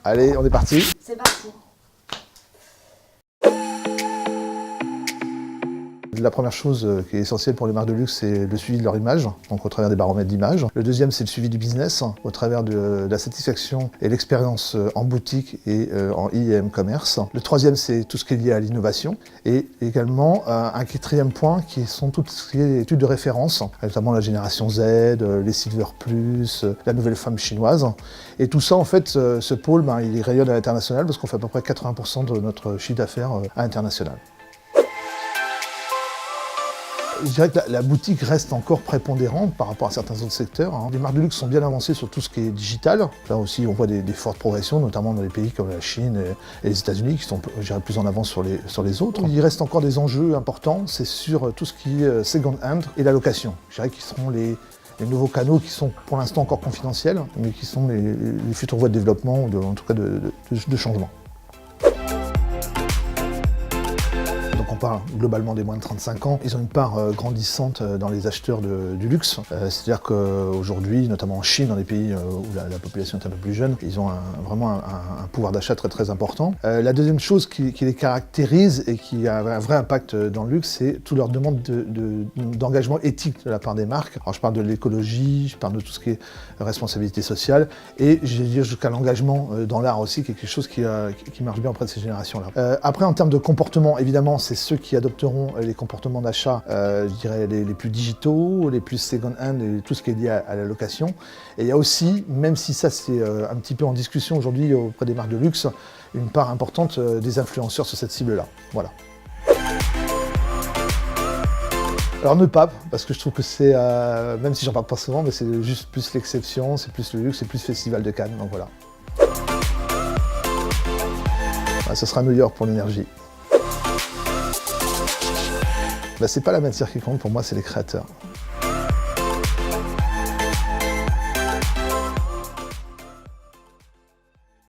Allez, on est parti. C'est parti. La première chose qui est essentielle pour les marques de luxe, c'est le suivi de leur image, donc au travers des baromètres d'image. Le deuxième, c'est le suivi du business, au travers de la satisfaction et l'expérience en boutique et en e commerce. Le troisième, c'est tout ce qui est lié à l'innovation. Et également, un quatrième point, qui sont toutes les études de référence, notamment la génération Z, les Silver Plus, la nouvelle femme chinoise. Et tout ça, en fait, ce pôle, il rayonne à l'international parce qu'on fait à peu près 80% de notre chiffre d'affaires à l'international. Je dirais que la boutique reste encore prépondérante par rapport à certains autres secteurs. Les marques de luxe sont bien avancées sur tout ce qui est digital. Là aussi, on voit des fortes progressions, notamment dans les pays comme la Chine et les États-Unis, qui sont, je dirais, plus en avance sur les autres. Il reste encore des enjeux importants, c'est sur tout ce qui est second hand et la location. Je dirais qu'ils seront les nouveaux canaux qui sont pour l'instant encore confidentiels, mais qui sont les futures voies de développement, ou en tout cas de changement. On parle globalement des moins de 35 ans. Ils ont une part grandissante dans les acheteurs du luxe. C'est-à-dire qu'aujourd'hui, notamment en Chine, dans les pays où la population est un peu plus jeune, ils ont vraiment un pouvoir d'achat très très important. La deuxième chose qui les caractérise et qui a un vrai impact dans le luxe, c'est toute leur demande d'engagement éthique de la part des marques. Alors je parle de l'écologie, je parle de tout ce qui est responsabilité sociale, et je vais dire jusqu'à l'engagement dans l'art aussi, qui est quelque chose qui marche bien auprès de ces générations-là. Après, en termes de comportement, évidemment, c'est ceux qui adopteront les comportements d'achat, je dirais, les plus digitaux, les plus second-hand, et tout ce qui est lié à la location. Et il y a aussi, même si ça c'est un petit peu en discussion aujourd'hui auprès des marques de luxe, une part importante des influenceurs sur cette cible-là. Voilà. Alors ne pas, parce que je trouve que c'est, même si j'en parle pas souvent, mais c'est juste plus l'exception, c'est plus le luxe, c'est plus Festival de Cannes, donc voilà. Ça sera New York pour l'énergie. C'est pas la matière qui compte, pour moi c'est les créateurs.